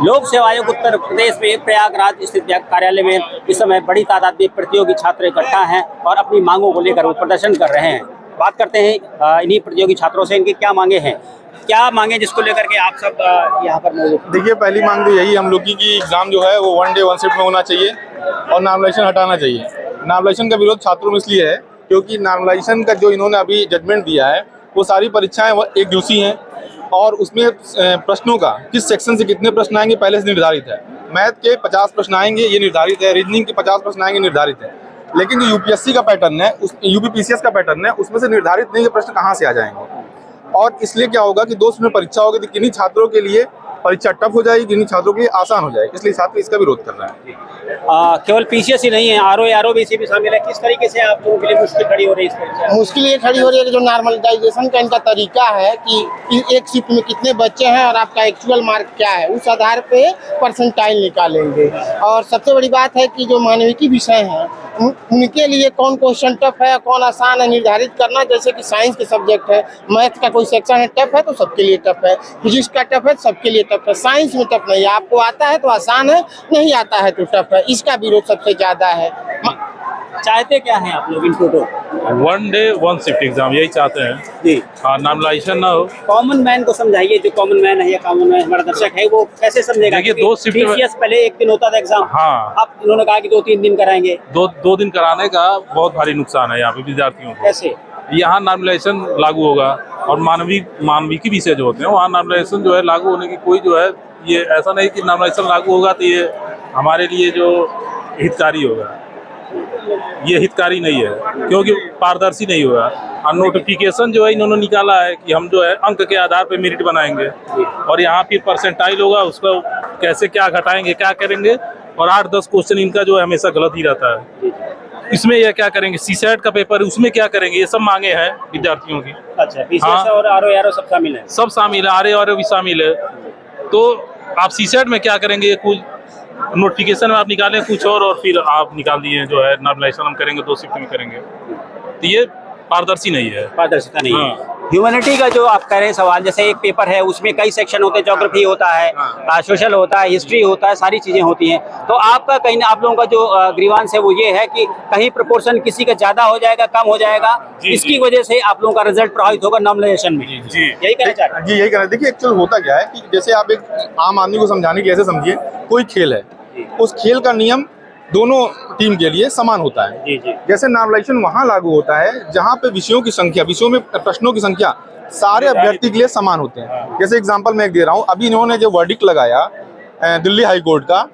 लोक सेवा आयोग उत्तर प्रदेश में प्रयागराज स्थित कार्यालय में इस समय बड़ी तादाद में प्रतियोगी छात्र इकट्ठा हैं और अपनी मांगों को लेकर वो प्रदर्शन कर रहे हैं। बात करते हैं इन्हीं प्रतियोगी छात्रों से, इनकी क्या मांगे हैं, क्या मांगे जिसको लेकर के आप सब यहाँ पर मौजूद। देखिए, पहली मांग तो यही हम लोग की एग्जाम जो है वो 1 डे 1 शिफ्ट में होना चाहिए और नॉर्मलाइजेशन हटाना चाहिए। नॉर्मलाइजेशन का विरोध छात्रों में इसलिए है क्योंकि नॉर्मलाइजेशन का जो इन्होंने अभी जजमेंट दिया है वो सारी परीक्षाएं एक दिवसीय हैं और उसमें प्रश्नों का किस सेक्शन से कितने प्रश्न आएंगे पहले से निर्धारित है। मैथ के 50 प्रश्न आएंगे ये निर्धारित है, रीजनिंग के 50 प्रश्न आएंगे निर्धारित है, लेकिन जो यूपीएससी का पैटर्न है, यूपीपीसीएस का पैटर्न है, उसमें से निर्धारित नहीं है प्रश्न कहाँ से आ जाएंगे। और इसलिए क्या होगा कि 2 शिफ्ट में परीक्षा होगी तो किन्हीं छात्रों के लिए परीक्षा टफ हो जाएगी, किन्हीं छात्रों के लिए आसान हो जाएगी, इसलिए छात्र इसका विरोध कर रहे हैं। केवल पीसीएस ही नहीं है, आरओ भी इसी में शामिल है। किस तरीके से आप लोगों के लिए मुश्किल खड़ी हो रही है इस परीक्षा? मुश्किल ये खड़ी हो रही है कि जो नॉर्मलाइजेशन का इनका तरीका है कि एक शिफ्ट में कितने बच्चे हैं और आपका एक्चुअल मार्क क्या है, उस आधार पे परसेंटाइल निकालेंगे। और सबसे बड़ी बात है कि जो मानविकी विषय हैं उनके लिए कौन क्वेश्चन टफ है कौन आसान है निर्धारित करना। जैसे कि साइंस के सब्जेक्ट है, मैथ का कोई सेक्शन है टफ है तो सबके लिए टफ है, फिजिक्स का टफ है सबके लिए टफ है, साइंस में टफ नहीं है। आपको आता है तो आसान है, नहीं आता है तो टफ है। इसका विरोध सबसे ज्यादा है। चाहते क्या हैं आप लोग in total? 1 day 1 shift exam यही चाहते हैं जी। हाँ, नॉर्मलाइजेशन ना हो। कॉमन मैन को समझाइए, जो कॉमन मैन है या कॉमन मैन हमारा दर्शक है वो कैसे समझेगा? देखिए, 2 शिफ्ट में पीसीएस पहले 1 दिन होता था एग्जाम, हाँ, अब इन्होंने कहा कि 2-3 दिन कराएंगे। 2 दिन कराने का बहुत भारी नुकसान है यहाँ पे विद्यार्थियों को। कैसे? यहाँ नॉर्मलाइजेशन लागू होगा और मानविकी विषय जो होते हैं वहाँ नॉर्मलाइजेशन जो है लागू होने की कोई जो है, ये ऐसा नहीं कि नॉर्मलाइजेशन लागू होगा तो ये हमारे लिए जो हितकारी होगा, ये हितकारी नहीं है क्योंकि पारदर्शी नहीं होगा। और नोटिफिकेशन जो है इन्होंने निकाला है कि हम जो है अंक के आधार पर मेरिट बनाएंगे और यहाँ फिर परसेंटाइल होगा, उसको कैसे क्या घटाएंगे क्या करेंगे, और 8-10 क्वेश्चन इनका जो है हमेशा गलत ही रहता है। इसमें यह क्या करेंगे, सीसेट का पेपर उसमें क्या करेंगे, ये सब मांगे हैं विद्यार्थियों की। अच्छा, पीसीएस और आरओ सब शामिल है? सब शामिल है, आरओ भी शामिल है। तो आप सीसेट में क्या करेंगे, कुछ नोटिफिकेशन में आप निकालें कुछ और फिर आप निकाल दिए जो है नॉर्मलाइजेशन हम करेंगे 2 शिफ्ट में करेंगे, तो ये पारदर्शी नहीं है, पारदर्शिता नहीं है। हाँ। ह्यूमैनिटी का जो आप कह रहे हैं सवाल, जैसे एक पेपर है उसमें कई सेक्शन होते हैं, ज्योग्राफी होता है, सोशल होता है, हिस्ट्री होता है, सारी चीजें होती हैं। तो आपका कहीं ना आप लोगों का जो ग्रीवांस है वो ये है कि कहीं प्रोपोर्शन किसी का ज्यादा हो जाएगा कम हो जाएगा, इसकी वजह से आप लोगों का रिजल्ट प्रभावित होगा नॉर्मलाइजेशन में। जी यही कहना चाह रहे हैं? जी, यही कहना है। देखिए, एक्चुअल होता क्या है कि जैसे आप एक आम आदमी को समझाने की ऐसे समझिए, कोई खेल है, उस खेल का नियम दोनों टीम के लिए समान होता है। जी जी। जैसे नॉर्मलाइजेशन वहाँ लागू होता है जहाँ पे विषयों की संख्या, विषयों में प्रश्नों की संख्या सारे अभ्यर्थी के लिए समान होते हैं। जैसे एग्जांपल मैं एक दे रहा हूँ, अभी इन्होंने जो वर्डिक्ट लगाया दिल्ली हाई कोर्ट का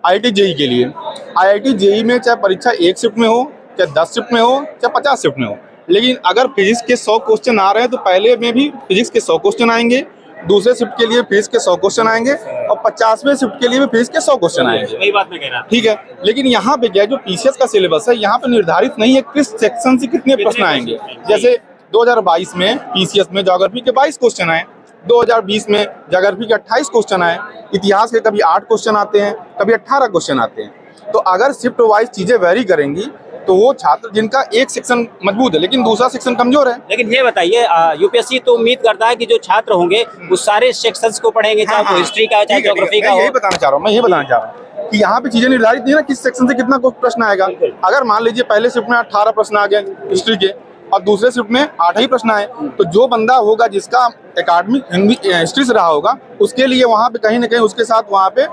आईआईटी जेई के लिए, आईआईटी जेई में चाहे परीक्षा 1 शिफ्ट में हो, चाहे 10 शिफ्ट में हो, चाहे 50 शिफ्ट में हो, लेकिन अगर फिजिक्स के 100 क्वेश्चन आ रहे हैं तो पहले में भी फिजिक्स के 100 क्वेश्चन आएंगे, दूसरे शिफ्ट के लिए फिजिक्स के 100 क्वेश्चन आएंगे और 50वें शिफ्ट के लिए भी फिजिक्स के 100 क्वेश्चन आएंगे। वही बात मैं कह रहा हूं। ठीक है, लेकिन यहाँ पे क्या है, जो पीसीएस का सिलेबस है यहाँ पे निर्धारित नहीं है किस सेक्शन से कितने प्रश्न आएंगे। जैसे 2022 में पीसीएस में ज्योग्राफी के 22 क्वेश्चन आए, 2020 में ज्योग्राफी के 28 क्वेश्चन आए, इतिहास के कभी 8 क्वेश्चन आते हैं, कभी 18 क्वेश्चन आते हैं। तो अगर शिफ्ट वाइज चीजें वेरी करेंगी तो वो छात्र जिनका एक सेक्शन मजबूत है लेकिन दूसरा सेक्शन कमजोर है। लेकिन ये बताइए, यूपीएससी तो उम्मीद करता है कि जो छात्र होंगे वो सारे सेक्शंस को पढ़ेंगे, चाहे वो हिस्ट्री का चाहे ज्योग्राफी का हो। यही बताना चाह रहा हूँ, मैं यही बताना चाह रहा हूँ कि यहाँ पे चीजें निर्धारित नहीं है ना किस सेक्शन से कितना प्रश्न आएगा। अगर मान लीजिए पहले शिफ्ट में 18 प्रश्न आ गए हिस्ट्री के और दूसरे शिफ्ट में 8 ही प्रश्न आए, तो जो बंदा होगा जिसका एकेडमिक हिस्ट्री से रहा होगा उसके लिए वहाँ पे कहीं ना कहीं उसके साथ वहाँ पे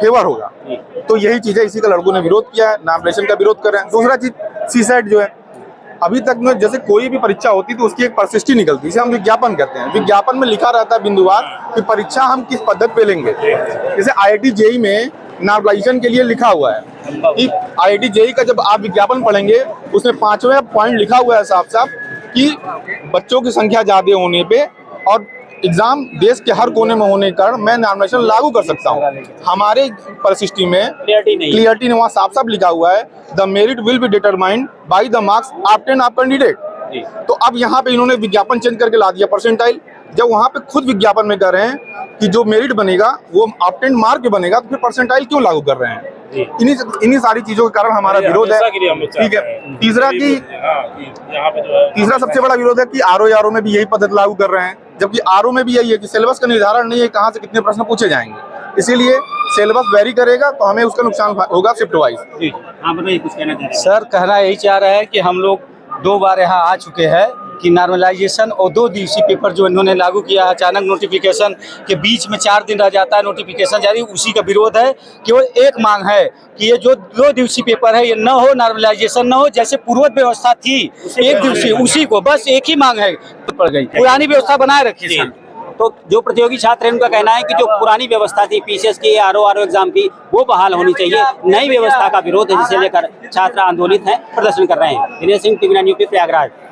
फेवर होगा। तो यही चीज है, इसी का लड़कों ने विरोध किया है, नॉर्मलाइजेशन का विरोध कर रहे हैं। दूसरा चीज सीसेट जो है, अभी तक में जैसे कोई भी परीक्षा होती तो उसकी एक प्रशिष्टि निकलती, जिसे हम विज्ञापन कहते हैं। विज्ञापन में लिखा रहता है बिंदुवार कि परीक्षा हम किस पद्धति पे लेंगे। जैसे आईआईटी जेई में नॉर्मलाइजेशन के लिए लिखा हुआ है कि आईआईटी जेई का जब आप विज्ञापन पढ़ेंगे उसमें 5वां पॉइंट लिखा हुआ है साफ साफ कि बच्चों की संख्या ज्यादा होने पे और एग्जाम देश के हर कोने में होने के कारण मैं नॉर्मलाइजेशन लागू कर सकता हूँ। हमारे परिशिष्टि में क्लियरिटी ने वहाँ साफ साफ लिखा हुआ है, the merit will be determined by the marks obtained of candidate. तो अब यहाँ पे इन्होंने विज्ञापन चेंज करके ला दिया परसेंटाइल, जब वहाँ पे खुद विज्ञापन में कर रहे हैं कि जो मेरिट बनेगा वो ऑब्टेन्ड मार्क बनेगा, तो फिर परसेंटाइल क्यों लागू कर रहे हैं? इन्हीं सारी चीजों के कारण हमारा विरोध है। ठीक है, तीसरा सबसे बड़ा विरोध है कि आरओ में भी यही पद्धति लागू कर रहे हैं, जबकि आरओ में भी यही है कि सिलेबस का निर्धारण नहीं है कहाँ से कितने प्रश्न पूछे जाएंगे। इसीलिए सिलेबस वेरी करेगा तो हमें उसका नुकसान होगा शिफ्ट वाइज। जी आप बताइए, कुछ कहना चाह रहे हैं? सर कहना यही चाह रहे हैं कि हम लोग 2 बार यहाँ आ चुके हैं कि नॉर्मलाइजेशन और 2 दिवसीय पेपर जो इन्होंने लागू किया, अचानक नोटिफिकेशन के बीच में 4 दिन रह जाता है नोटिफिकेशन जारी, उसी का विरोध है। केवल एक मांग है कि ये जो 2 दिवसीय पेपर है ये न हो, नॉर्मलाइजेशन न हो, जैसे पूर्व व्यवस्था थी 1 दिवसीय, उसी को बस एक ही मांग है, पड़ गई पुरानी व्यवस्था बनाए रखी सर। तो जो प्रतियोगी छात्र हैं उनका कहना है कि जो पुरानी व्यवस्था थी पीसीएस की, आरओ एग्जाम की, वो बहाल होनी चाहिए। नई व्यवस्था का विरोध है जिसे लेकर छात्र आंदोलित हैं, प्रदर्शन कर रहे हैं। Dinesh Singh, TV 9 news, Prayagraj.